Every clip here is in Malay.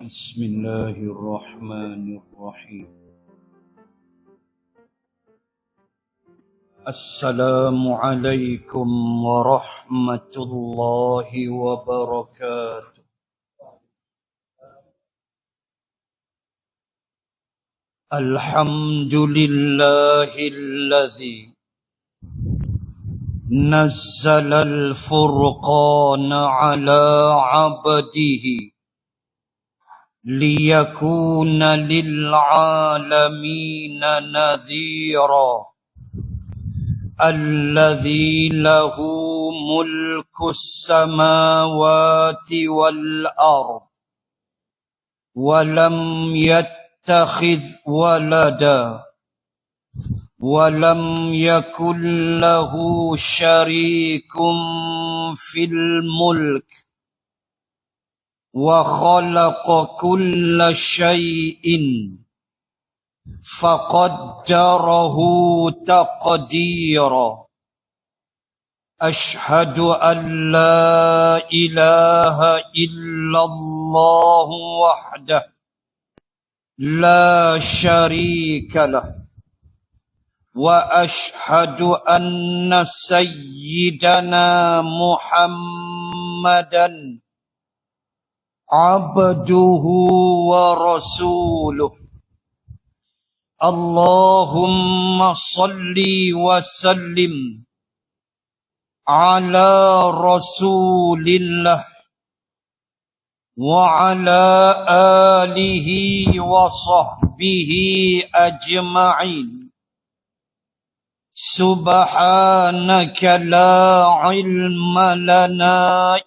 بسم الله الرحمن الرحيم. السلام عليكم ورحمة الله وبركاته. الحمد لله الذي نزل الفرقان على عبده ليكون للعالمين نذيرا، الذي له ملك السماوات والأرض ولم يتخذ ولدا ولم يكن له شريك في الملك وخلق كل شيء فقدره تقديرا. أشهد أن لا إله إلا الله وحده لا شريك له، وأشهد أن سيدنا محمدا عبده ورسوله. اللهم صل وسلم على رسول الله وعلى آله وصحبه أجمعين. سبحانك لا علم لنا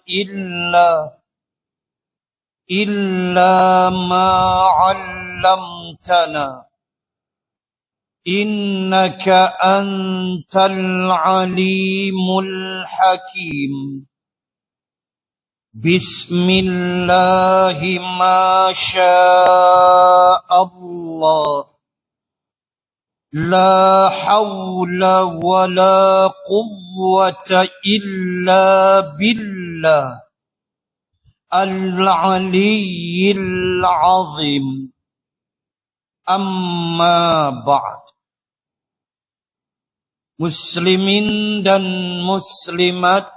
إلا ما علمتنا إنك أنت العليم الحكيم. بسم الله ما شاء الله، لا حول ولا قوة إلا بالله العلي العظيم. أما بعد. Muslimin dan muslimat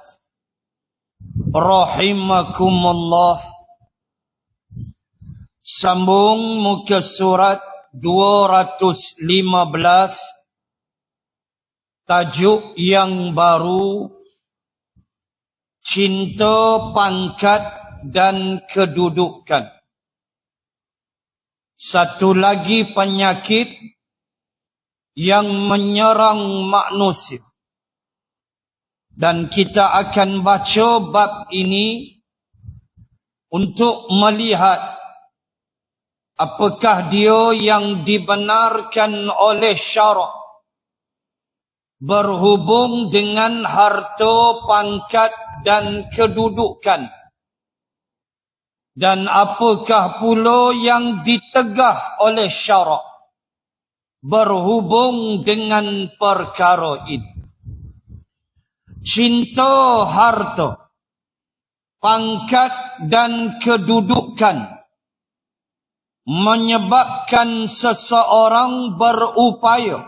rahimakumullah, sambung muka surat 215, tajuk yang baru, cinta, pangkat dan kedudukan. Satu lagi penyakit yang menyerang manusia. Dan kita akan baca bab ini untuk melihat apakah dia yang dibenarkan oleh syarak berhubung dengan harta, pangkat dan kedudukan, dan apakah pula yang ditegah oleh syarak berhubung dengan perkara ini. Cinta, harta, pangkat dan kedudukan menyebabkan seseorang berupaya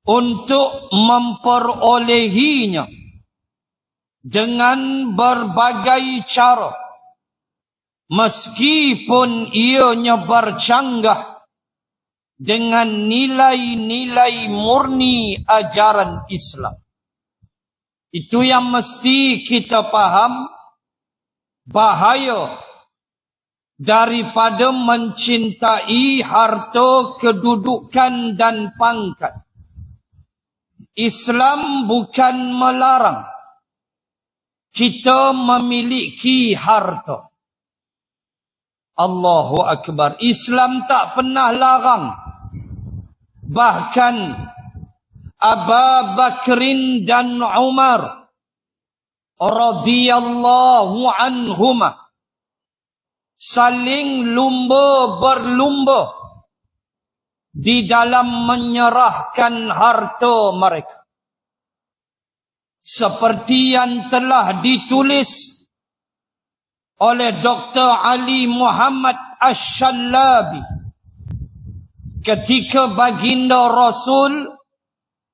untuk memperolehinya dengan berbagai cara, meskipun ianya bercanggah dengan nilai-nilai murni ajaran Islam. Itu yang mesti kita faham, bahaya daripada mencintai harta, kedudukan dan pangkat. Islam bukan melarang kita memiliki harta. Allahu Akbar. Islam tak pernah larang. Bahkan Abu Bakrin dan Umar radhiyallahu anhuma saling berlumba di dalam menyerahkan harta mereka, seperti yang telah ditulis oleh Dr. Ali Muhammad Ash-Shallabi ketika baginda Rasul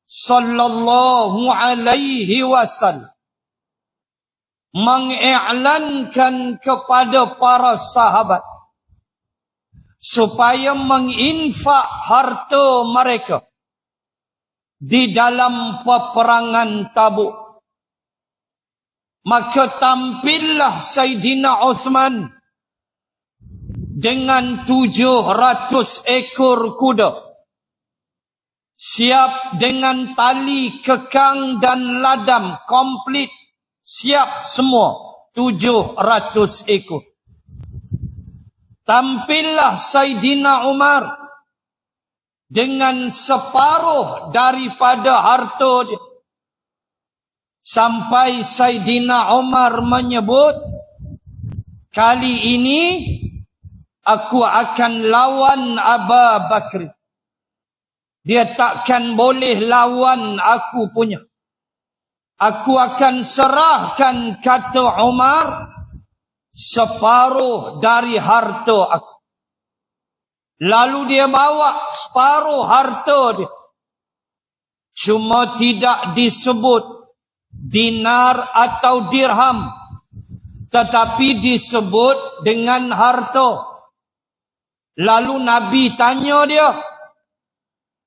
sallallahu alaihi wasallam mengiklankan kepada para sahabat supaya menginfak harta mereka di dalam peperangan Tabuk. Maka tampillah Sayyidina Uthman dengan 700 ekor kuda, siap dengan tali kekang dan ladam, komplit, siap semua, 700 ekor. Tampillah Sayyidina Umar dengan separuh daripada harta dia. Sampai Sayyidina Umar menyebut, kali ini aku akan lawan Abu Bakr. Dia takkan boleh lawan aku punya. Aku akan serahkan, kata Umar, separuh dari harta aku. Lalu dia bawa separuh harta dia. Cuma tidak disebut dinar atau dirham, tetapi disebut dengan harta. Lalu Nabi tanya dia,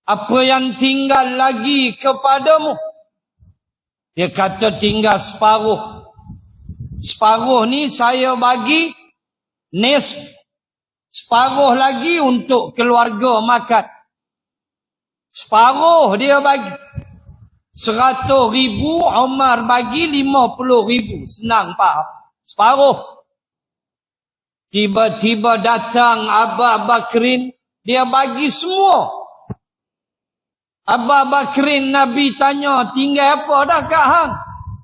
apa yang tinggal lagi kepadamu? Dia kata tinggal separuh. Separuh ni saya bagi nisf, separuh lagi untuk keluarga makan. Separuh dia bagi. 100,000, Umar bagi 50,000. Senang faham. Separuh. Tiba-tiba datang Abu Bakrin, dia bagi semua. Abu Bakrin, Nabi tanya, tinggal apa dah kat hang?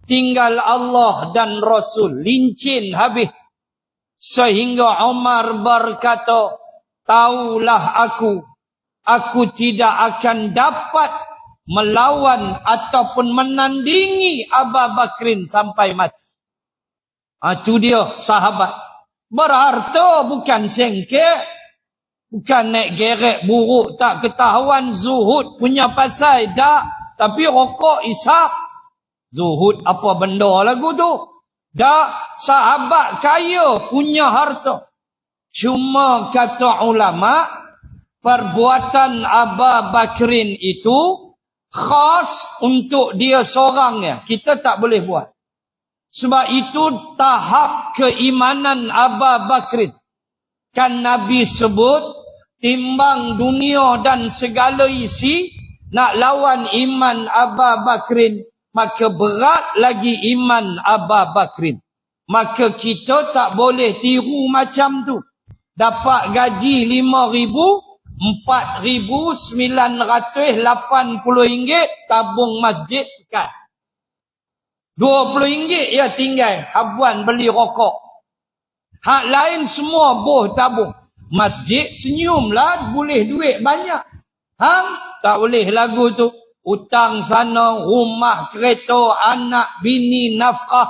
Tinggal Allah dan Rasul. Lincin habis. Sehingga Umar berkata, taulah aku tidak akan dapat melawan ataupun menandingi Abu Bakrin sampai mati. Itu dia sahabat. Berharta bukan sengkek, bukan naik gerek buruk tak ketahuan, zuhud punya pasal tak, tapi rokok isap. Zuhud apa benda lagu tu? Tak, sahabat kaya punya harta. Cuma kata ulama, perbuatan Abu Bakrin itu khas untuk dia seorang ya. Kita tak boleh buat. Sebab itu tahap keimanan Abu Bakrin. Kan Nabi sebut, timbang dunia dan segala isi, nak lawan iman Abu Bakrin, maka berat lagi iman Abu Bakrin. Maka kita tak boleh tiru macam tu. Dapat gaji 5,000, 4,980 ringgit, tabung masjid kan. 20 ringgit ya tinggal habuan beli rokok. Hak lain semua boh tabung. Masjid senyumlah, boleh duit banyak. Hang tak boleh lagu tu. Utang sana, rumah, kereta, anak, bini, nafkah.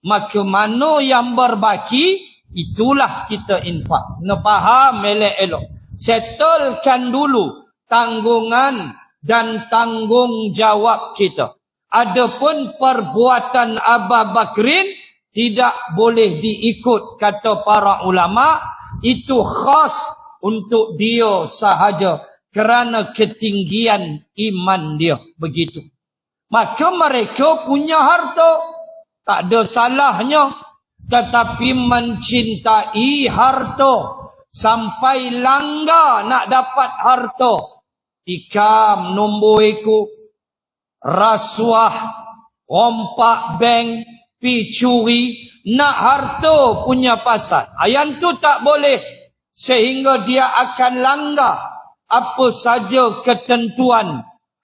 Maka mana yang berbaki, itulah kita infak. Kena faham elok-elok. Settlekan dulu tanggungan dan tanggungjawab kita. Adapun perbuatan Abu Bakrin tidak boleh diikut, kata para ulama. Itu khas untuk dia sahaja kerana ketinggian iman dia. Begitu. Maka mereka punya harta, tak ada salahnya. Tetapi mencintai harta sampai langgar nak dapat harta, tikam, nombor ekor, rasuah, rompak bank, pi curi, nak harta punya pasal. Yang tu tak boleh, sehingga dia akan langgar apa saja ketentuan,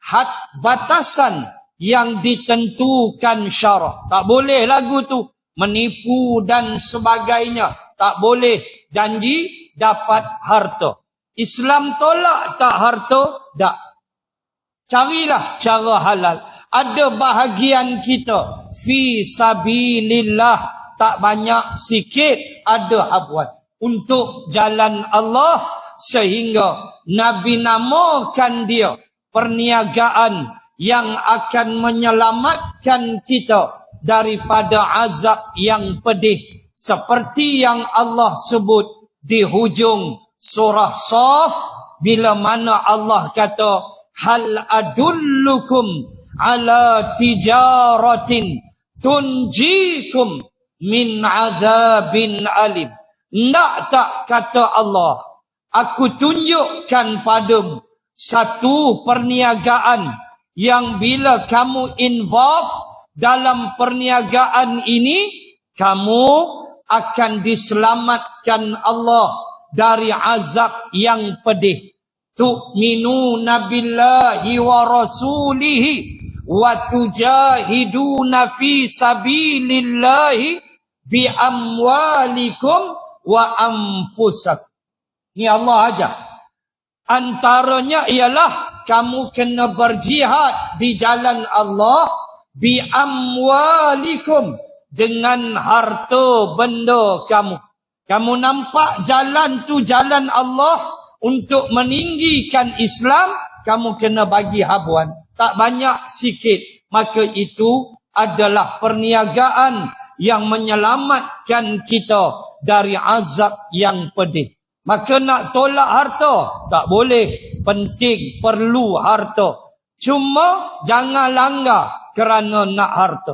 had batasan yang ditentukan syarak. Tak boleh lagu tu menipu dan sebagainya. Tak boleh janji dapat harta. Islam tolak tak harta? Tak. Carilah cara halal. Ada bahagian kita fi sabilillah, tak banyak sikit ada habuan untuk jalan Allah, sehingga Nabi namakan dia perniagaan yang akan menyelamatkan kita daripada azab yang pedih, seperti yang Allah sebut di hujung surah Shaf, bila mana Allah kata, hal adullukum ala tijaratin tunjikum min azabin alim. Nak tak, kata Allah, aku tunjukkan padamu satu perniagaan yang bila kamu involve dalam perniagaan ini, kamu akan diselamatkan Allah dari azab yang pedih. Tu'minuna billahi wa rasulihi wa tujahiduna fi sabilillahi bi amwalikum wa anfusakum. Ni Allah ajar. Antaranya ialah kamu kena berjihad di jalan Allah bi amwalikum, dengan harta benda kamu. Kamu nampak jalan tu jalan Allah untuk meninggikan Islam, kamu kena bagi habuan. Tak banyak sikit. Maka itu adalah perniagaan yang menyelamatkan kita dari azab yang pedih. Maka nak tolak harta, tak boleh. Penting, perlu harta. Cuma jangan langgar kerana nak harta.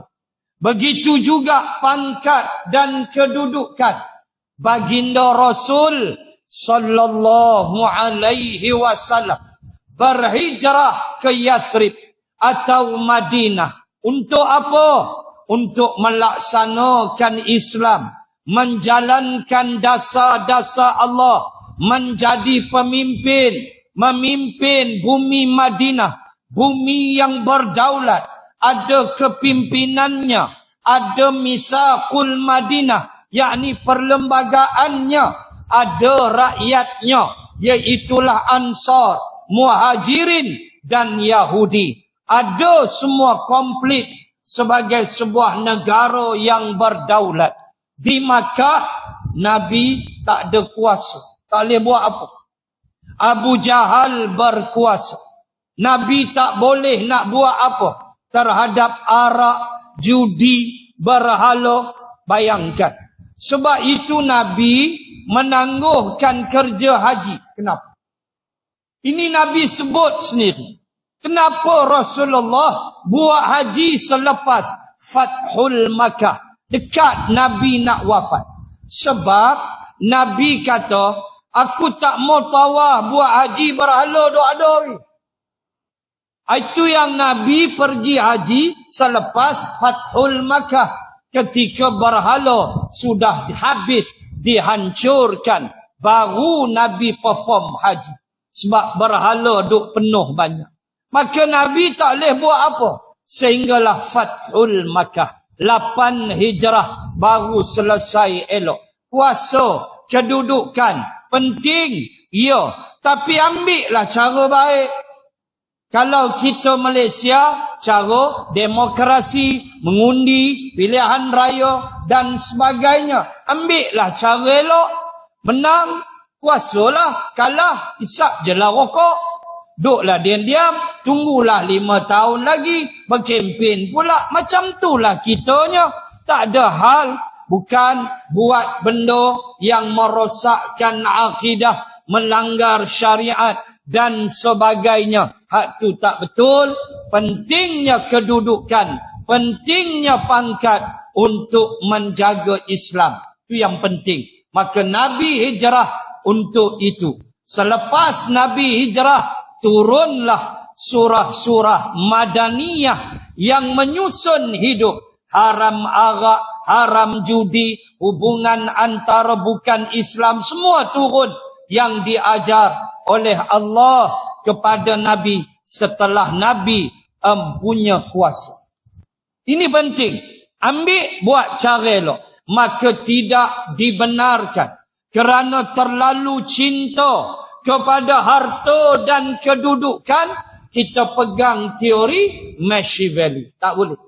Begitu juga pangkat dan kedudukan. Baginda Rasul sallallahu alaihi wasallam berhijrah ke Yathrib atau Madinah. Untuk apa? Untuk melaksanakan Islam, menjalankan dasar-dasar Allah, menjadi pemimpin, memimpin bumi Madinah, bumi yang berdaulat, ada kepimpinannya, ada misaqul Madinah, yakni perlembagaannya, ada rakyatnya, iaitulah Ansar, Muhajirin dan Yahudi. Ada semua komplit sebagai sebuah negara yang berdaulat. Di Makkah, Nabi tak ada kuasa, tak boleh buat apa. Abu Jahal berkuasa. Nabi tak boleh nak buat apa terhadap arak, judi, berhala. Bayangkan. Sebab itu Nabi menangguhkan kerja haji. Kenapa? Ini Nabi sebut sendiri. Kenapa Rasulullah buat haji selepas Fathul Makkah, dekat Nabi nak wafat? Sebab Nabi kata, aku tak mau tawaf buat haji berhala doa-doa lagi. Itu yang Nabi pergi haji selepas Fathul Makkah. Ketika berhala sudah habis, dihancurkan, baru Nabi perform haji. Sebab berhala duk penuh banyak. Maka Nabi tak boleh buat apa. Sehinggalah Fathul Makkah. 8 hijrah baru selesai elok. Kuasa, kedudukan, penting. Ya. Tapi ambillah cara baik. Kalau kita Malaysia, cara demokrasi, mengundi, pilihan raya dan sebagainya. Ambillah cara elok. Menang, kuasalah. Kalah, isap je lah rokok. Duklah diam-diam, tunggulah 5 tahun lagi, berkempen pula. Macam itulah kitanya. Tak ada hal, bukan buat benda yang merosakkan akidah, melanggar syariat dan sebagainya. Hak tu tak betul. Pentingnya kedudukan, pentingnya pangkat untuk menjaga Islam. Itu yang penting. Maka Nabi hijrah untuk itu. Selepas Nabi hijrah, turunlah surah-surah Madaniyah yang menyusun hidup. Haram arak, haram judi, hubungan antara bukan Islam, semua turun yang diajar oleh Allah kepada Nabi setelah Nabi punya kuasa. Ini penting. Ambil, buat cara elok. Maka tidak dibenarkan kerana terlalu cinta kepada harta dan kedudukan, kita pegang teori Machiavelli. Tak boleh.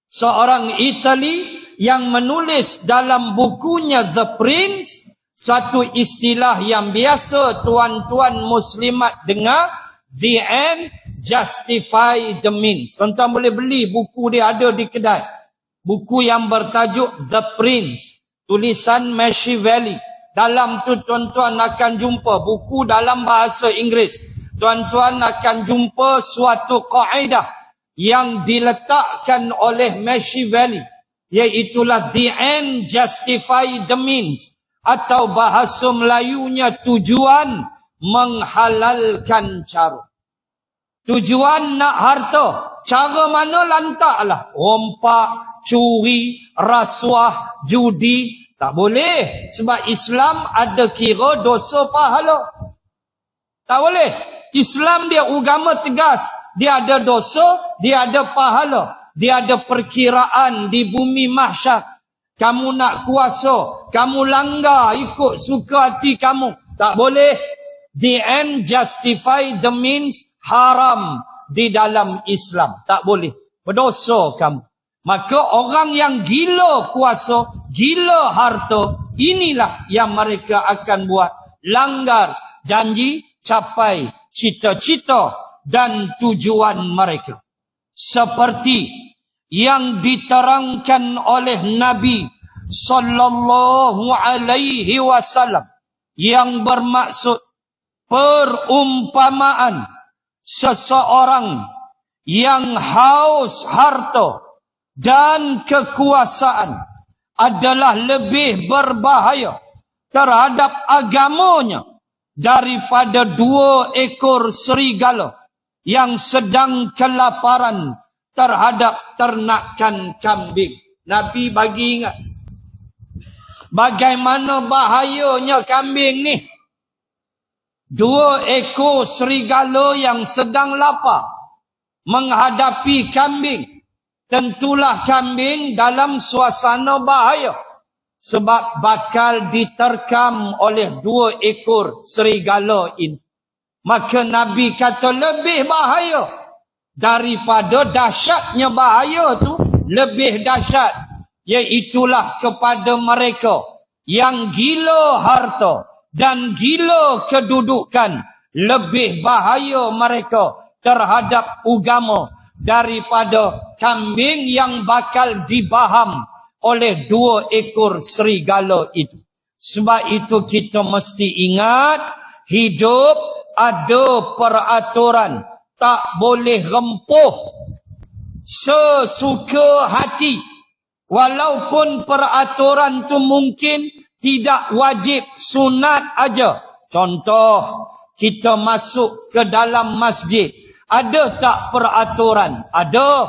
Seorang Itali yang menulis dalam bukunya The Prince, suatu istilah yang biasa tuan-tuan muslimat dengar, the end justify the means. Tuan-tuan boleh beli buku dia, ada di kedai. Buku yang bertajuk The Prince, tulisan Machiavelli. Dalam tu tuan-tuan akan jumpa buku dalam bahasa Inggeris. Tuan-tuan akan jumpa suatu kaedah yang diletakkan oleh Machiavelli, iaitulah the end justify the means, atau bahasa Melayunya tujuan menghalalkan cara. Tujuan nak harta, cara mana lantaklah. Rompak, curi, rasuah, judi, tak boleh. Sebab Islam ada kira dosa pahala. Tak boleh. Islam dia agama tegas. Dia ada dosa, dia ada pahala. Dia ada perkiraan di bumi mahsyar. Kamu nak kuasa, kamu langgar ikut suka hati kamu, tak boleh. The end justify the means, haram di dalam Islam. Tak boleh. Berdosa kamu. Maka orang yang gila kuasa, gila harta, inilah yang mereka akan buat. Langgar janji, capai cita-cita dan tujuan mereka. Seperti yang diterangkan oleh Nabi sallallahu alaihi wasallam, yang bermaksud perumpamaan seseorang yang haus harta dan kekuasaan adalah lebih berbahaya terhadap agamanya daripada 2 ekor serigala yang sedang kelaparan terhadap ternakan kambing. Nabi bagi ingat bagaimana bahayanya kambing ni. 2 ekor serigala yang sedang lapar menghadapi kambing. Tentulah kambing dalam suasana bahaya, sebab bakal diterkam oleh 2 ekor serigala ini. Maka Nabi kata lebih bahaya daripada dahsyatnya bahaya tu, lebih dahsyat, iaitulah kepada mereka yang gila harta dan gila kedudukan. Lebih bahaya mereka terhadap agama daripada kambing yang bakal dibaham oleh 2 ekor serigala itu. Sebab itu kita mesti ingat, hidup ada peraturan. Tak boleh rempuh sesuka hati. Walaupun peraturan tu mungkin tidak wajib, sunat aja. Contoh, kita masuk ke dalam masjid. Ada tak peraturan? Ada.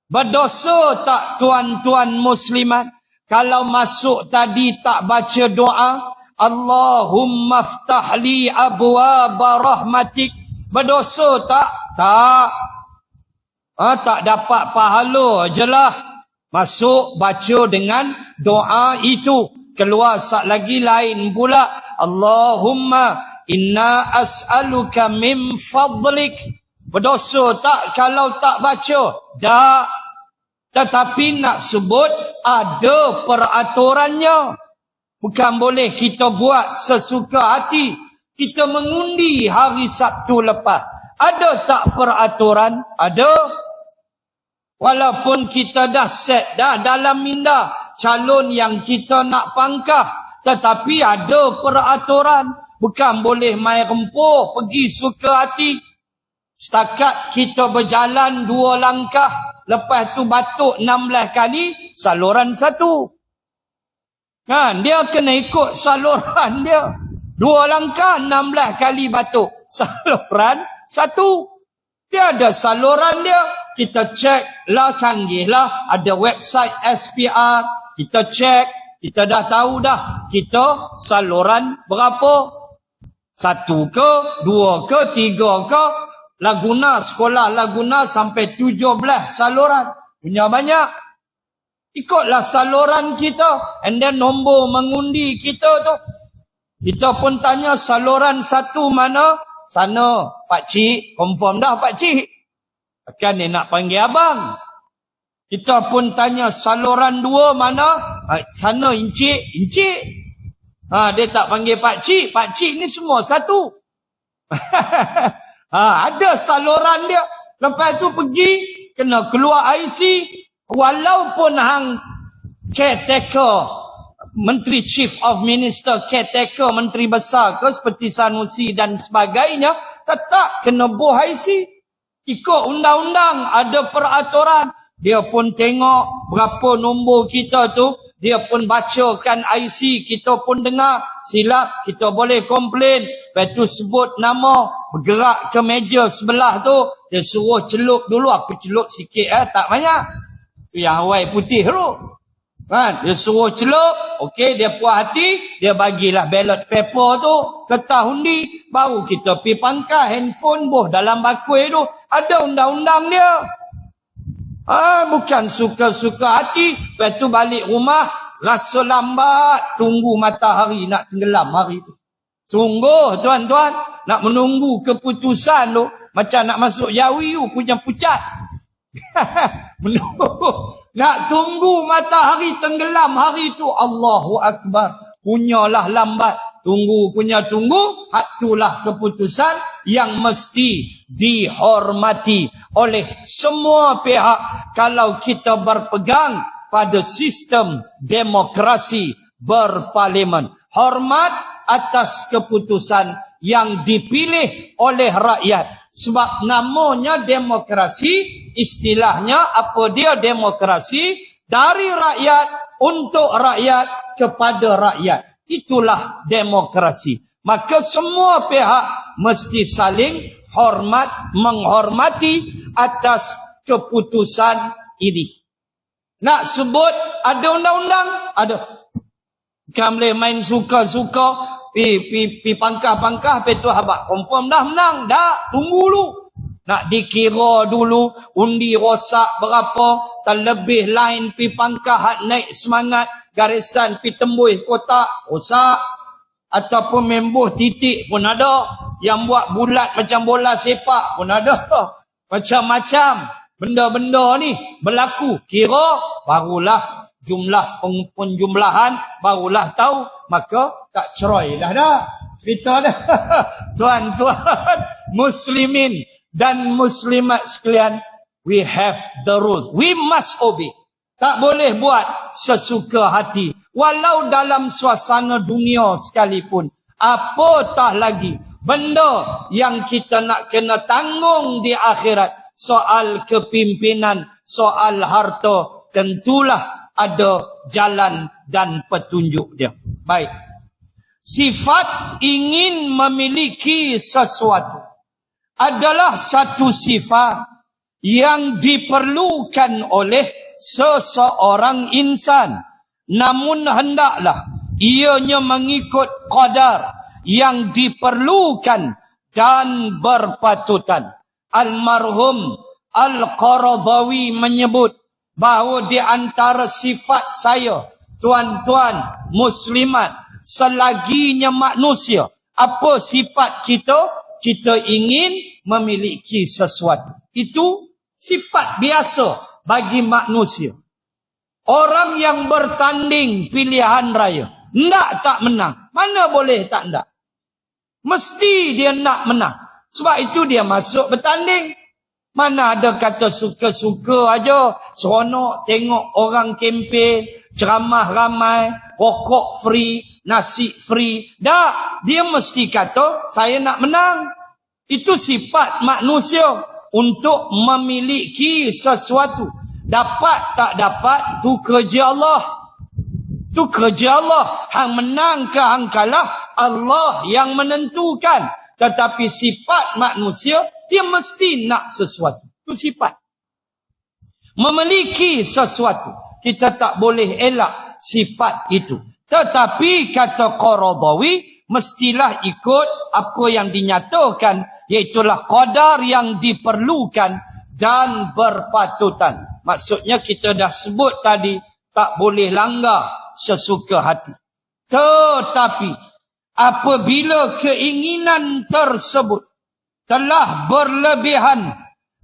Berdosa tak tuan-tuan muslimat kalau masuk tadi tak baca doa? Allahumma ftah li abwaba rahmatik. Berdosa tak? Tak. Tak dapat pahala je lah. Masuk baca dengan doa itu. Keluar sat lagi lain pula. Allahumma inna as'aluka min fadlik. Berdosa tak kalau tak baca? Tak. Tetapi nak sebut ada peraturannya. Bukan boleh kita buat sesuka hati. Kita mengundi hari Sabtu lepas. Ada tak peraturan? Ada. Walaupun kita dah set dah dalam minda calon yang kita nak pangkah. Tetapi ada peraturan. Bukan boleh main rempuh, pergi suka hati. Setakat kita berjalan 2 langkah, lepas tu batuk 16 kali, saluran 1. Kan, dia kena ikut saluran dia. 2 langkah, 16 kali batuk. Saluran 1. Dia ada saluran dia. Kita cek lah, canggih lah. Ada website SPR. Kita cek. Kita dah tahu dah. Kita saluran berapa? 1 ke, 2 ke, 3 ke. Laguna, sekolah Laguna sampai 17 saluran. Punya banyak. Ikutlah saluran kita. And then nombor mengundi kita tu. Kita pun tanya saluran 1 mana? Sana. Pakcik. Confirm dah pakcik. Kan dia nak panggil abang. Kita pun tanya saluran 2 mana? Sana encik. Dia tak panggil pakcik. Pakcik ni semua satu. Ada saluran dia. Lepas tu pergi, kena keluar IC. Walaupun hang caretaker, Menteri Chief of Minister, caretaker, Menteri Besar ke, seperti Sanusi dan sebagainya, tetap kena buh IC. Ikut undang-undang, ada peraturan. Dia pun tengok berapa nombor kita tu. Dia pun bacakan IC, kita pun dengar. Silap, kita boleh komplain. Lepas tu sebut nama, bergerak ke meja sebelah tu. Dia suruh celup dulu. Aku celup sikit, tak banyak. Tu yang awal putih tu. Dia suruh celup. Okey, dia puas hati. Dia bagilah ballot paper tu. Kertas undi. Baru kita pergi pangkal handphone boh dalam bakul tu. Ada undang-undang dia. Bukan suka-suka hati. Lepas tu balik rumah, rasa lambat, tunggu matahari nak tenggelam hari tu. Sungguh tuan-tuan, nak menunggu keputusan tu, macam nak masuk Yawi punya pucat. Menunggu, nak tunggu matahari tenggelam hari tu. Allahu Akbar. Punyalah lambat. Tunggu punya tunggu, itulah keputusan yang mesti dihormati oleh semua pihak kalau kita berpegang pada sistem demokrasi berparlimen. Hormat atas keputusan yang dipilih oleh rakyat. Sebab namanya demokrasi, istilahnya apa dia demokrasi? Dari rakyat, untuk rakyat, kepada rakyat. Itulah demokrasi. Maka semua pihak mesti saling menghormati atas keputusan ini. Nak sebut ada undang-undang? Ada. Bukan boleh main suka-suka, pi pangkah-pangkah, lepas tu habak confirm dah menang. Dah, tunggu dulu. Nak dikira dulu, undi rosak berapa, terlebih lain pi pangkah naik semangat, garisan pi tembus kotak, rosak. Ataupun membuh titik pun ada. Yang buat bulat macam bola sepak pun ada. Macam-macam benda-benda ni berlaku. Kira barulah jumlah penjumlahan, barulah tahu. Maka tak cerai dah. Cerita dah. Tuan-tuan muslimin dan muslimat sekalian, we have the rule. We must obey. Tak boleh buat sesuka hati. Walau dalam suasana dunia sekalipun. Apatah lagi benda yang kita nak kena tanggung di akhirat. Soal kepimpinan, soal harta, tentulah ada jalan dan petunjuk dia. Baik. Sifat ingin memiliki sesuatu adalah satu sifat yang diperlukan oleh seseorang insan. Namun hendaklah ianya mengikut qadar yang diperlukan dan berpatutan. Almarhum Al-Qaradawi menyebut bahawa di antara sifat saya, tuan-tuan muslimat, selaginya manusia, apa sifat kita? Kita ingin memiliki sesuatu. Itu sifat biasa bagi manusia. Orang yang bertanding pilihan raya, nak tak menang. Mana boleh tak nak? Mesti dia nak menang. Sebab itu dia masuk bertanding. Mana ada kata suka-suka aja, seronok tengok orang kempen, ceramah ramai, rokok free, nasi free. Dah, dia mesti kata saya nak menang. Itu sifat manusia untuk memiliki sesuatu. Dapat tak dapat, tu kerja Allah. Tu kerja Allah. Hang menang ke hang kalah, Allah yang menentukan. Tetapi sifat manusia, dia mesti nak sesuatu. Tu sifat. Memiliki sesuatu. Kita tak boleh elak sifat itu. Tetapi kata Qaradawi, mestilah ikut apa yang dinyatakan, iaitulah qadar yang diperlukan dan berpatutan. Maksudnya kita dah sebut tadi, tak boleh langgar sesuka hati. Tetapi apabila keinginan tersebut telah berlebihan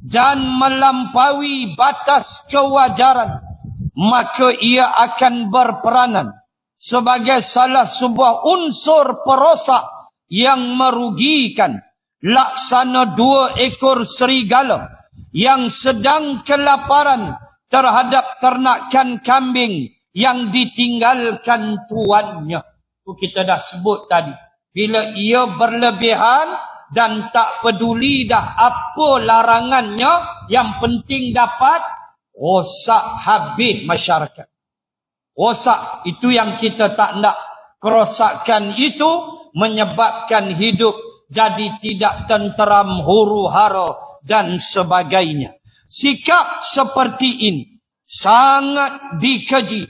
dan melampaui batas kewajaran, maka ia akan berperanan sebagai salah sebuah unsur perosak yang merugikan, laksana 2 ekor serigala yang sedang kelaparan terhadap ternakan kambing yang ditinggalkan tuannya. Itu kita dah sebut tadi. Bila ia berlebihan dan tak peduli dah apa larangannya, yang penting dapat, rosak habis masyarakat. Rosak, itu yang kita tak nak. Kerosakan itu menyebabkan hidup jadi tidak tenteram, huru-hara dan sebagainya. Sikap seperti ini sangat dikaji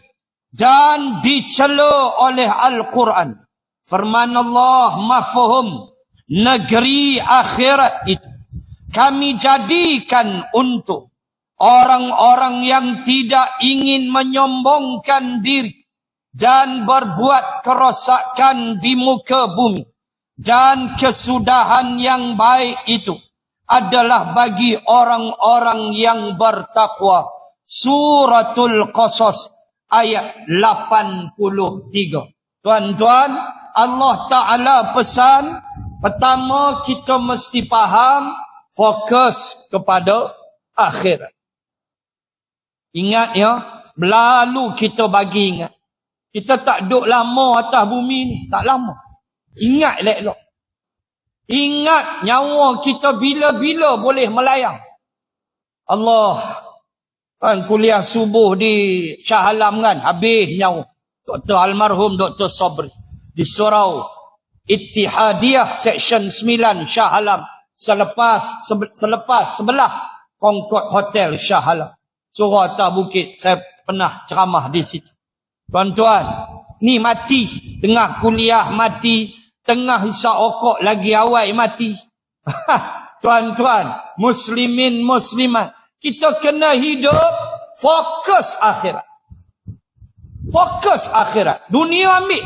dan dicela oleh Al-Quran. Firman Allah, mafhum negeri akhirat itu kami jadikan untuk orang-orang yang tidak ingin menyombongkan diri dan berbuat kerosakan di muka bumi. Dan kesudahan yang baik itu adalah bagi orang-orang yang bertakwa. Suratul Qasas ayat 83. Tuan-tuan, Allah Ta'ala pesan, pertama kita mesti faham, fokus kepada akhirat. Ingat ya, lalu kita bagi ingat. Kita tak duduk lama atas bumi ni, tak lama. Ingat elok-elok. Ingat nyawa kita bila-bila boleh melayang. Allah, kan kuliah subuh di Shah Alam kan, habis nyawa. Dr. Almarhum Dr. Sabri. Di surau Ittihadiyah Seksyen 9 Shah Alam. Selepas sebelah Concord Hotel Shah Alam. Surau atas bukit. Saya pernah ceramah di situ. Tuan-tuan, ni mati. Tengah kuliah mati. Tengah hisap okok lagi awal mati. Tuan-tuan, muslimin, muslimat. Kita kena hidup fokus akhirat. Fokus akhirat. Dunia ambil.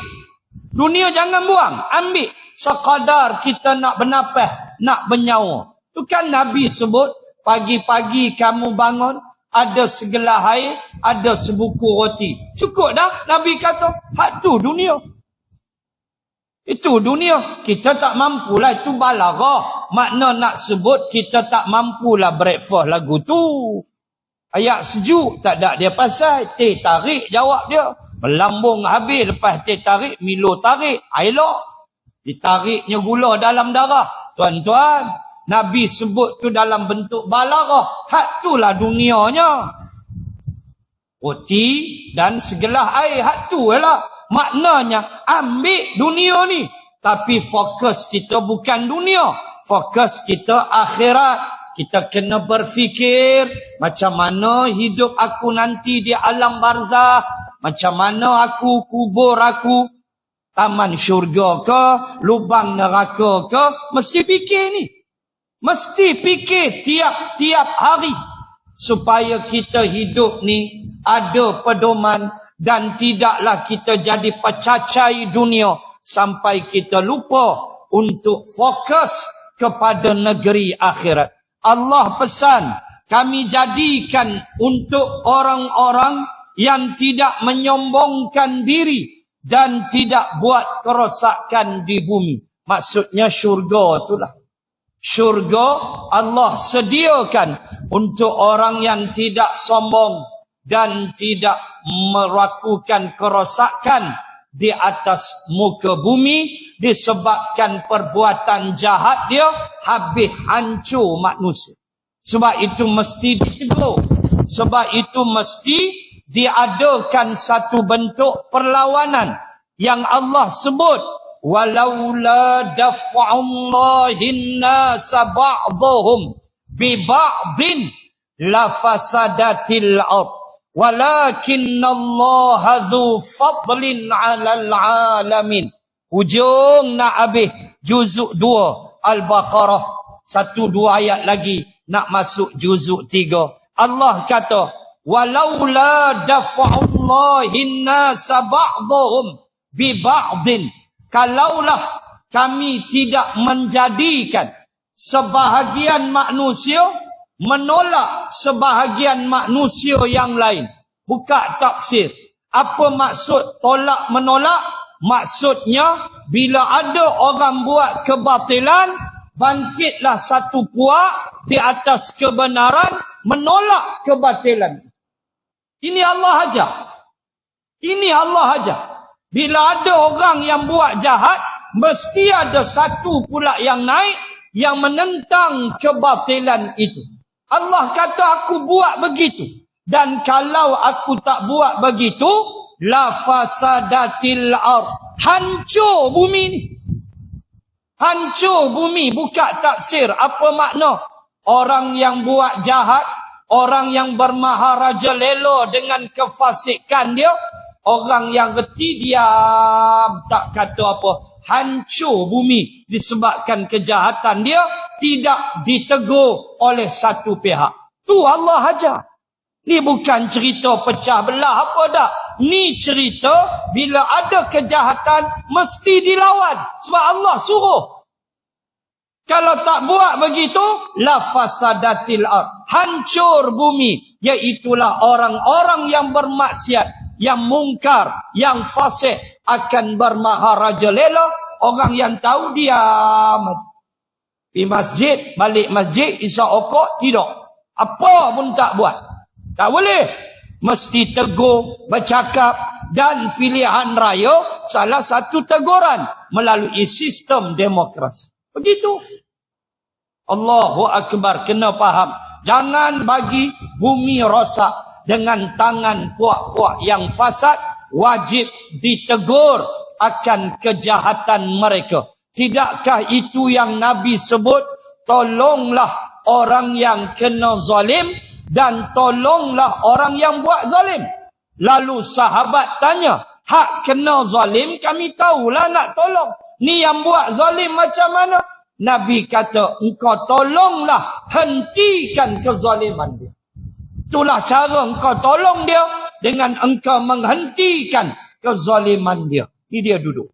Dunia jangan buang. Ambil. Sekadar kita nak bernafas, nak bernyawa. Itu kan Nabi sebut, pagi-pagi kamu bangun, ada segelas air, ada sebuku roti. Cukup dah, Nabi kata. Hak tu dunia. Itu dunia. Kita tak mampulah, itu balaghah. Makna nak sebut kita tak mampulah breakfast lagu tu. Ayat sejuk, tak ada dia pasal. Teh tarik jawab dia. Melambung habis, lepas teh tarik, Milo tarik. Elok. Ditariknya gula dalam darah. Tuan-tuan, Nabi sebut tu dalam bentuk balaghah. Hak itulah dunianya. Roti dan segelas air, hak tu lah. Maknanya, ambil dunia ni. Tapi fokus kita bukan dunia. Fokus kita akhirat. Kita kena berfikir, macam mana hidup aku nanti di alam barzah. Macam mana aku kubur aku. Taman syurga ke, lubang neraka ke. Mesti fikir ni. Mesti fikir tiap-tiap hari. Supaya kita hidup ni ada pedoman. Dan tidaklah kita jadi pecacai dunia. Sampai kita lupa untuk fokus kepada negeri akhirat. Allah pesan, kami jadikan untuk orang-orang yang tidak menyombongkan diri. Dan tidak buat kerosakan di bumi. Maksudnya syurga itulah. Syurga Allah sediakan untuk orang yang tidak sombong dan tidak melakukan kerosakan di atas muka bumi disebabkan perbuatan jahat dia habis hancur manusia. Sebab itu mesti ditegur. Sebab itu mesti diadakan satu bentuk perlawanan yang Allah sebut, walaula daf'ullahin nasa ba'dhum bi ba'din la fasadatil ard walakinnallaha dzu fadlin 'alal 'alamin. Hujung nak habis juzuk 2 Al-Baqarah. 1-2 ayat lagi nak masuk juzuk 3. Allah kata, walaula daf'ullahin nasa ba'dhum bi ba'din. Kalaulah kami tidak menjadikan sebahagian manusia menolak sebahagian manusia yang lain. Buka tafsir. Apa maksud tolak menolak? Maksudnya, bila ada orang buat kebatilan, bangkitlah satu puak di atas kebenaran, menolak kebatilan. Ini Allah ajar. Ini Allah ajar. Bila ada orang yang buat jahat, mesti ada satu pula yang naik, yang menentang kebatilan itu. Allah kata aku buat begitu. Dan kalau aku tak buat begitu, la fasadatil ard. Hancur bumi ni. Hancur bumi. Buka tafsir. Apa makna? Orang yang buat jahat, orang yang bermaharaja lelo dengan kefasikan dia, orang yang reti diam, tak kata apa. Hancur bumi disebabkan kejahatan dia, tidak ditegur oleh satu pihak. Tu Allah ajar. Ni bukan cerita pecah belah apa dah. Ni cerita bila ada kejahatan mesti dilawan. Sebab Allah suruh. Kalau tak buat begitu, la fasadatil ard. Hancur bumi. Iaitulah orang-orang yang bermaksiat, yang mungkar, yang fasik, akan bermaharaja lela. Orang yang tahu diam. Di masjid, balik masjid, isyak okok, tidak. Apa pun tak buat. Tak boleh. Mesti tegur, bercakap, dan pilihan raya salah satu teguran melalui sistem demokrasi. Begitu. Allahu Akbar. Kena faham. Jangan bagi bumi rosak dengan tangan puak-puak yang fasad. Wajib ditegur akan kejahatan mereka. Tidakkah itu yang Nabi sebut? Tolonglah orang yang kena zalim dan tolonglah orang yang buat zalim. Lalu sahabat tanya, hak kena zalim kami tahulah nak tolong. Ni yang buat zalim macam mana? Nabi kata, engkau tolonglah, hentikan kezaliman dia. Itulah cara engkau tolong dia, dengan engkau menghentikan kezaliman dia. Ini dia duduk.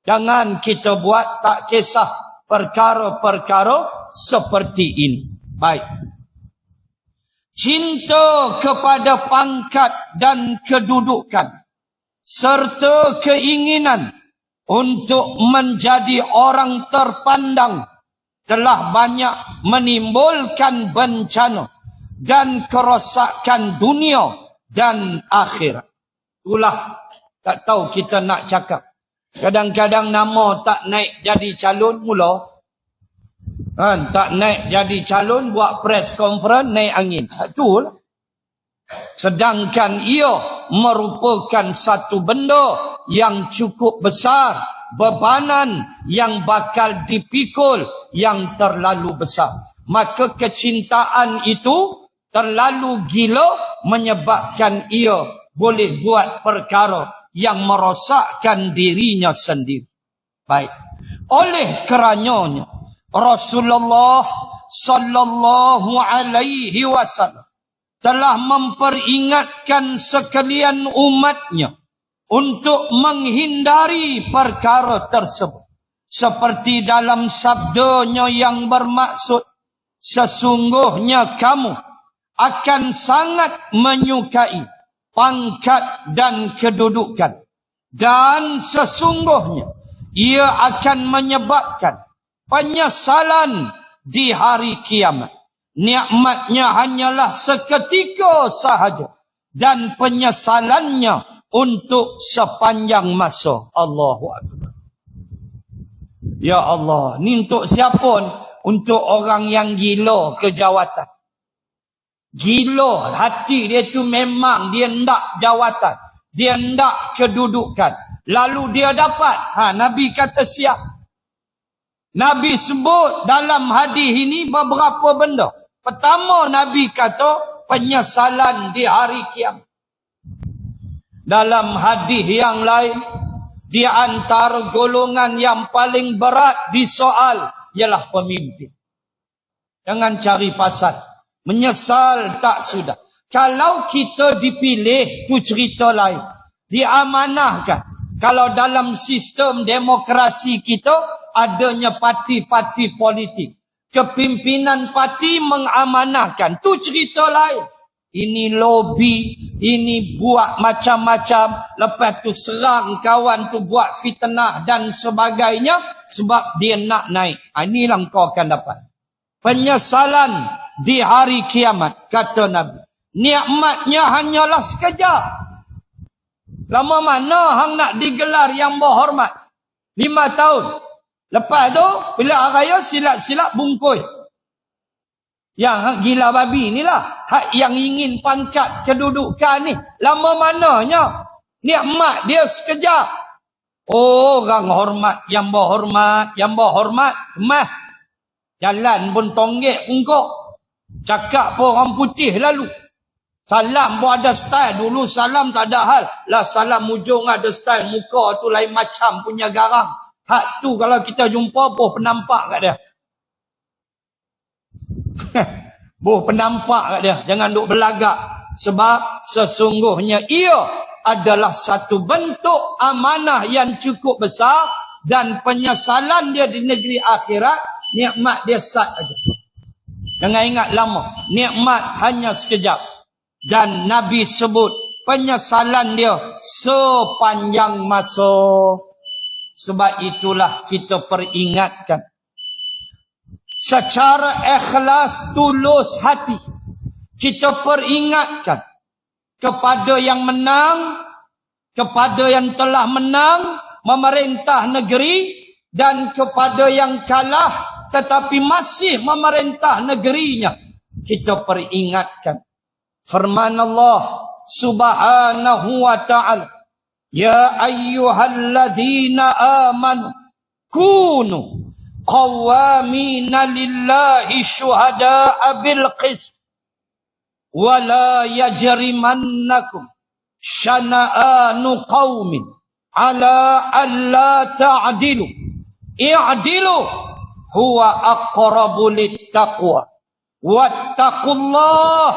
Jangan kita buat tak kisah perkara-perkara seperti ini. Baik. Cinta kepada pangkat dan kedudukan, serta keinginan untuk menjadi orang terpandang telah banyak menimbulkan bencana dan kerosakan dunia dan akhirat. Itulah, tak tahu kita nak cakap. Kadang-kadang nama tak naik jadi calon mula. Tak naik jadi calon, buat press conference, naik angin. Itulah. Sedangkan ia merupakan satu benda yang cukup besar, bebanan yang bakal dipikul yang terlalu besar. Maka kecintaan itu terlalu gila menyebabkan ia boleh buat perkara yang merosakkan dirinya sendiri. Baik. Oleh kerananya Rasulullah sallallahu alaihi wasallam telah memperingatkan sekalian umatnya untuk menghindari perkara tersebut. Seperti dalam sabdanya yang bermaksud, sesungguhnya kamu akan sangat menyukai pangkat dan kedudukan. Dan sesungguhnya ia akan menyebabkan penyesalan di hari kiamat. Nikmatnya hanyalah seketika sahaja dan penyesalannya untuk sepanjang masa. Allahu Akbar. Ya Allah, ni untuk siapa? Untuk orang yang gila kejawatan. Gila hati dia tu memang dia ndak jawatan, dia ndak kedudukan. Lalu dia dapat. Nabi kata siap. Nabi sebut dalam hadis ini beberapa benda. Pertama, Nabi kata penyesalan di hari kiamat. Dalam hadis yang lain, di antara golongan yang paling berat disoal ialah pemimpin. Jangan cari pasal. Menyesal tak sudah. Kalau kita dipilih, tu cerita lain. Diamanahkan. Kalau dalam sistem demokrasi kita, adanya parti-parti politik. Kepimpinan parti mengamanahkan. Tu cerita lain. Ini lobby, ini buat macam-macam. Lepas tu serang kawan tu buat fitnah dan sebagainya. Sebab dia nak naik. Inilah kau akan dapat. Penyesalan di hari kiamat, kata Nabi. Nikmatnya hanyalah sekejap. Lama mana hang nak digelar yang berhormat? 5 tahun. Lepas tu, bila raya silat-silat bungkui. Yang hak gila babi ni lah. Hak yang ingin pangkat kedudukan ni. Lama mananya? Nikmat dia sekejap. Orang hormat, yang berhormat. Mah. Jalan pun tonggek pungkok. Cakap pun orang putih lalu. Salam pun ada style. Dulu salam tak ada hal. Lah salam ujung ada style. Muka tu lain macam punya garang. Hak tu kalau kita jumpa boh penampak kat dia. Boh penampak kat dia. Jangan duk belagak. Sebab sesungguhnya ia adalah satu bentuk amanah yang cukup besar. Dan penyesalan dia di negeri akhirat. Nikmat dia sat aja. Jangan ingat lama. Nikmat hanya sekejap. Dan Nabi sebut penyesalan dia sepanjang masa. Sebab itulah kita peringatkan. Secara ikhlas tulus hati. Kita peringatkan. Kepada yang menang. Kepada yang telah menang. Memerintah negeri. Dan kepada yang kalah. Tetapi masih memerintah negerinya. Kita peringatkan. Firman Allah subhanahu wa ta'ala. Ya ayyuhalladzina amanu kunu qawwamina lillahi syuhada'a bil qist wa la yajrimannakum syana'anu qawmin ala alla ta'dilu i'dilu huwa aqrabu littaqwa wattaqullah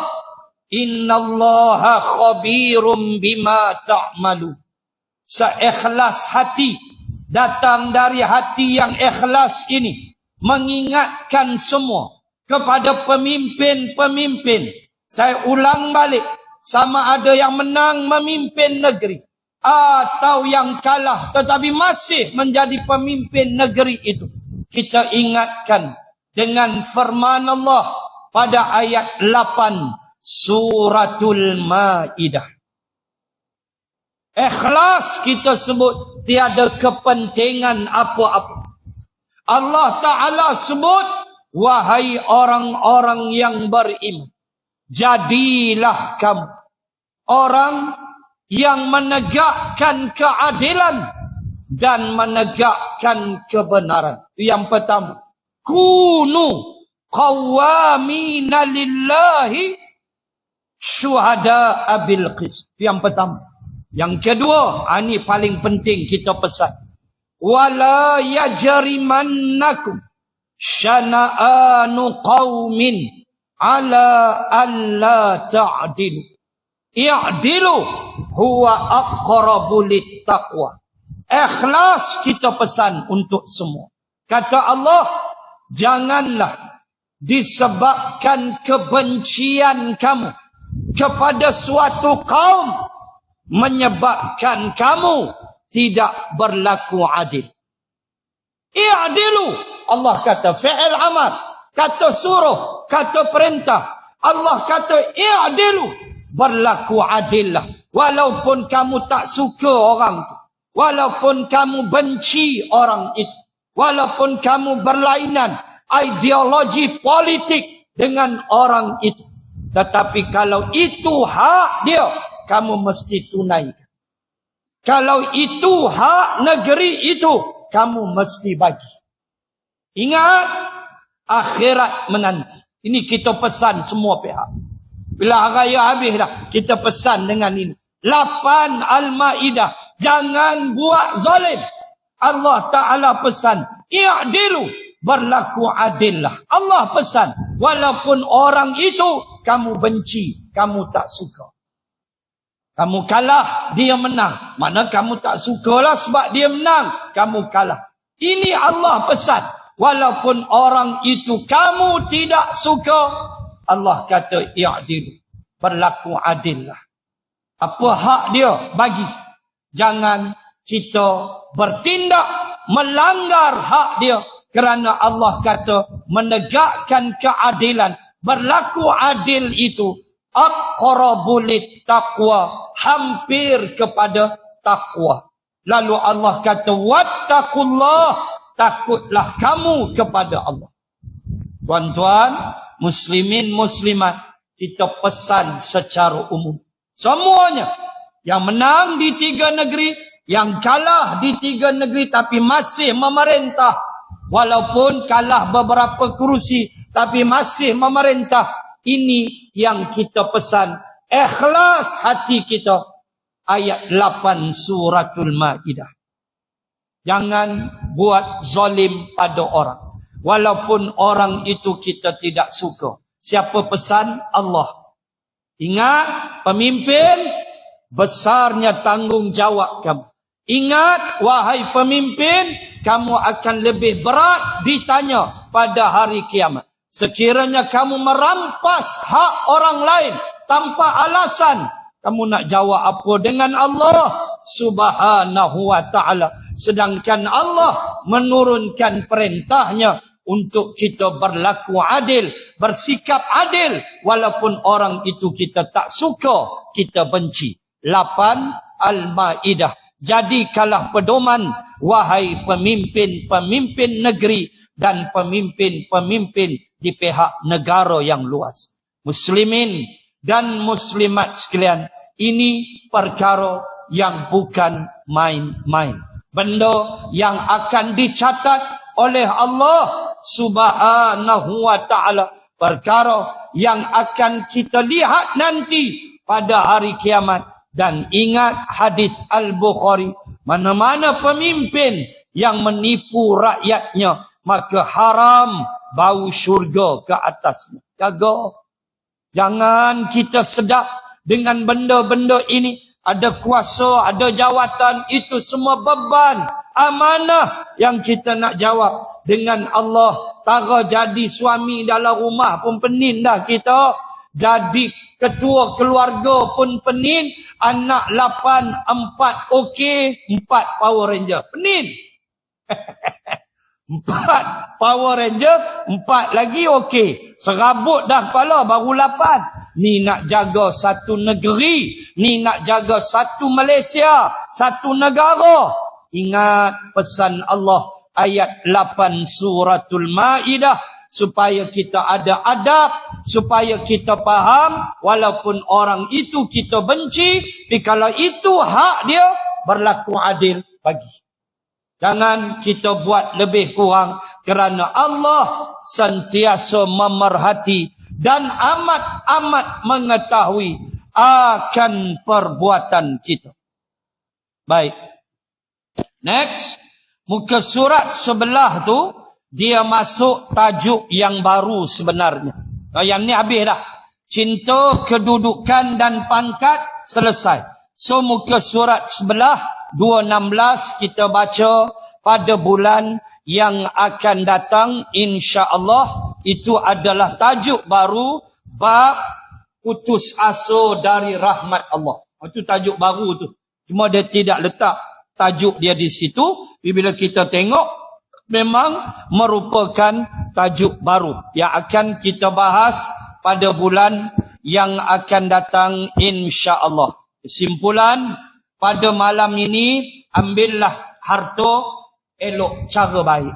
innallaha khabirum bima ta'malu. Seikhlas hati, datang dari hati yang ikhlas ini, mengingatkan semua kepada pemimpin-pemimpin. Saya ulang balik, sama ada yang menang memimpin negeri atau yang kalah tetapi masih menjadi pemimpin negeri itu. Kita ingatkan dengan firman Allah pada ayat 8 Suratul Maidah. Ikhlas kita sebut tiada kepentingan apa-apa. Allah Ta'ala sebut, wahai orang-orang yang beriman, jadilah kamu orang yang menegakkan keadilan dan menegakkan kebenaran. Yang pertama, kunu qawwamina lillahi syuhada'a bil qist. Yang pertama. Yang kedua, ini paling penting kita pesan. Wala yajrimannakum syana'anu qawmin ala alla ta'dilu. I'dilu huwa aqrabu littaqwa. Ikhlas kita pesan untuk semua. Kata Allah, janganlah disebabkan kebencian kamu kepada suatu kaum menyebabkan kamu tidak berlaku adil. I'dilu. Allah kata fi'il amar, kata suruh, kata perintah. Allah kata i'dilu. Berlaku adillah. Walaupun kamu tak suka orang itu. Walaupun kamu benci orang itu. Walaupun kamu berlainan ideologi politik dengan orang itu. Tetapi kalau itu hak dia, kamu mesti tunaikan. Kalau itu hak negeri itu, kamu mesti bagi. Ingat, akhirat menanti. Ini kita pesan semua pihak. Bila raya habis dah, kita pesan dengan ini. 8 Al-Ma'idah. Jangan buat zalim. Allah Ta'ala pesan, i'dilu, berlaku adillah. Allah pesan, walaupun orang itu kamu benci, kamu tak suka. Kamu kalah, dia menang. Mana kamu tak sukalah sebab dia menang, kamu kalah. Ini Allah pesan. walaupun orang itu kamu tidak suka. Allah kata i'dilu, berlaku adillah. Apa hak dia bagi. Jangan kita bertindak melanggar hak dia, kerana Allah kata menegakkan keadilan, berlaku adil itu aqrabu littaqwa, hampir kepada takwa. Lalu Allah kata wattaqullah, takutlah kamu kepada Allah. Tuan-tuan, muslimin muslimat, kita pesan secara umum. Semuanya yang menang di 3 negeri, yang kalah di 3 negeri tapi masih memerintah, walaupun kalah beberapa kerusi tapi masih memerintah. Ini yang kita pesan, ikhlas hati kita. Ayat 8 suratul Maidah. Jangan buat zalim pada orang, walaupun orang itu kita tidak suka. Siapa pesan? Allah. Ingat, pemimpin, besarnya tanggungjawab kamu. Ingat, wahai pemimpin, kamu akan lebih berat ditanya pada hari kiamat. Sekiranya kamu merampas hak orang lain tanpa alasan, kamu nak jawab apa dengan Allah Subhanahu wa ta'ala? Sedangkan Allah menurunkan perintahnya untuk kita berlaku adil, bersikap adil, walaupun orang itu kita tak suka, kita benci. 8 Al-Maidah. Jadikanlah pedoman, wahai pemimpin-pemimpin negeri dan pemimpin-pemimpin di pihak negara yang luas. Muslimin dan muslimat sekalian, ini perkara yang bukan main-main. Benda yang akan dicatat oleh Allah Subhanahu wa ta'ala. Perkara yang akan kita lihat nanti pada hari kiamat. Dan ingat hadis Al-Bukhari, mana-mana pemimpin yang menipu rakyatnya, maka haram bau syurga ke atasnya. Jaga. Jangan kita sedap dengan benda-benda ini. Ada kuasa, ada jawatan, itu semua beban, amanah yang kita nak jawab dengan Allah. Tara jadi suami dalam rumah pun pening dah kita. Jadi ketua keluarga pun pening. Anak 8, 4 okey, 4 Power Ranger. Pening. 4 Power Ranger, 4 lagi okey. Serabut dah kepala, baru 8. Ni nak jaga satu negeri. Ni nak jaga satu Malaysia. Satu negara. Ingat pesan Allah. Ayat 8 suratul Maidah. Supaya kita ada adab. Supaya kita faham. Walaupun orang itu kita benci. Tapi kalau itu hak dia, berlaku adil bagi. Jangan kita buat lebih kurang. Kerana Allah sentiasa memerhati dan amat-amat mengetahui akan perbuatan kita. Baik. Next. Muka surat sebelah tu, dia masuk tajuk yang baru sebenarnya. Yang ni habis dah. Cinta, kedudukan dan pangkat, selesai. So muka surat sebelah, 216 kita baca pada bulan yang akan datang, insya-Allah. Itu adalah tajuk baru, bab putus asa dari rahmat Allah. Itu tajuk baru tu. Cuma dia tidak letak tajuk dia di situ. Bila kita tengok, memang merupakan tajuk baru yang akan kita bahas pada bulan yang akan datang, insya-Allah. Kesimpulan pada malam ini, ambillah harta elok cara baik.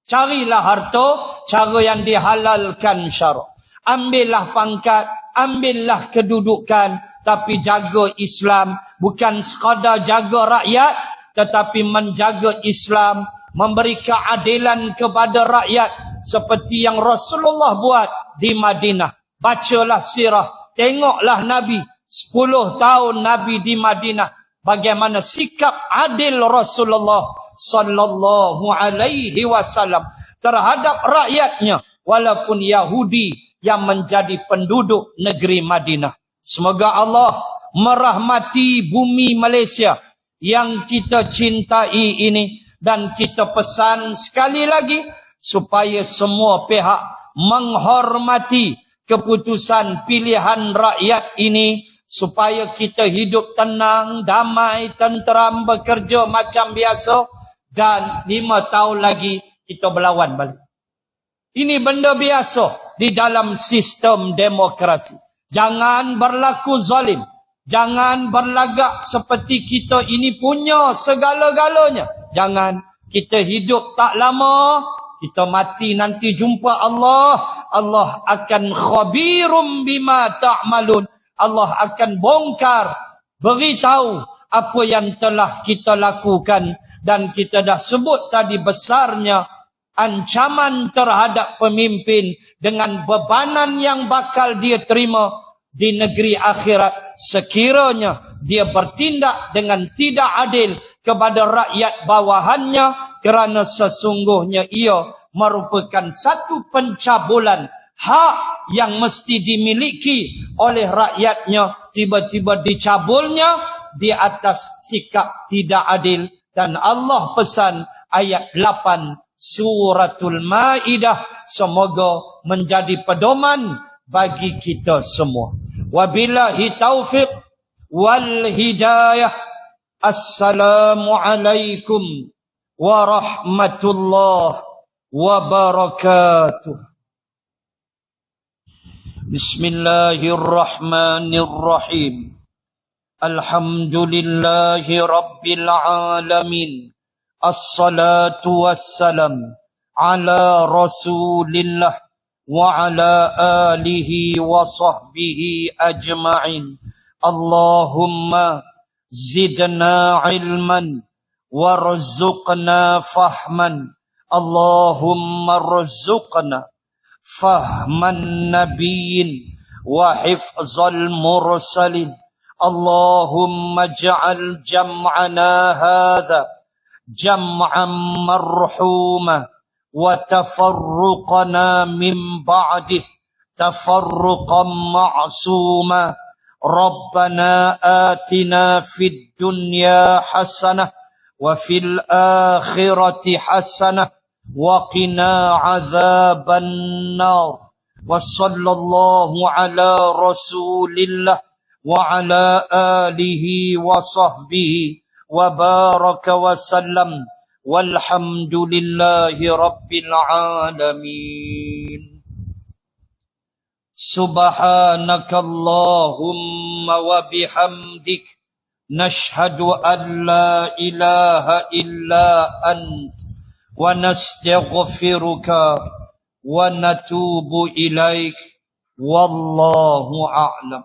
Carilah harta cara yang dihalalkan syarak. Ambillah pangkat, ambillah kedudukan, tapi jaga Islam. Bukan sekadar jaga rakyat, tetapi menjaga Islam, memberi keadilan kepada rakyat seperti yang Rasulullah buat di Madinah. Bacalah sirah, tengoklah Nabi 10 tahun Nabi di Madinah, bagaimana sikap adil Rasulullah sallallahu alaihi wasallam terhadap rakyatnya, walaupun Yahudi yang menjadi penduduk negeri Madinah. Semoga Allah merahmati bumi Malaysia yang kita cintai ini, dan kita pesan sekali lagi, supaya semua pihak menghormati keputusan pilihan rakyat ini, supaya kita hidup tenang, damai, tenteram, bekerja macam biasa, dan 5 tahun lagi kita berlawan balik. Ini benda biasa di dalam sistem demokrasi. Jangan berlaku zalim. Jangan berlagak seperti kita ini punya segala-galanya. Jangan. Kita hidup tak lama, kita mati nanti jumpa Allah. Allah akan khabirum bima ta'malun. Allah akan bongkar, beritahu apa yang telah kita lakukan. Dan kita dah sebut tadi besarnya ancaman terhadap pemimpin dengan bebanan yang bakal dia terima di negeri akhirat sekiranya dia bertindak dengan tidak adil kepada rakyat bawahannya, kerana sesungguhnya ia merupakan satu pencabulan hak yang mesti dimiliki oleh rakyatnya, tiba-tiba dicabulnya di atas sikap tidak adil. Dan Allah pesan ayat 8 Suratul Maidah, semoga menjadi pedoman bagi kita semua. Wabillahi taufiq wal hidayah. Assalamualaikum warahmatullahi wabarakatuh. Bismillahirrahmanirrahim. Alhamdulillahi rabbil alamin. Assalatu wassalam ala rasulillah wa ala alihi wa sahbihi ajma'in. Allahumma zidna ilman warzuqna fahman. Allahumma rzuqna fahman nabiyyin wa hifzal mursalin. Allahumma ja'al jam'ana hadha jam'an marhuma wa tafarruqana min ba'dih tafarruqan ma'suma. Rabbana atina fid dunya hasanah wa fil akhirati hasanah wa qina adzaban nar. Wa sallallahu ala rasulillah wa ala alihi wa sahbihi wa baraka wa sallam. Walhamdulillahi rabbil alamin. Subhanakallahumma wa bihamdik nashhadu an la ilaha illa ant wa nastaghfiruka wa natubu ilaik. Wallahu a'lam.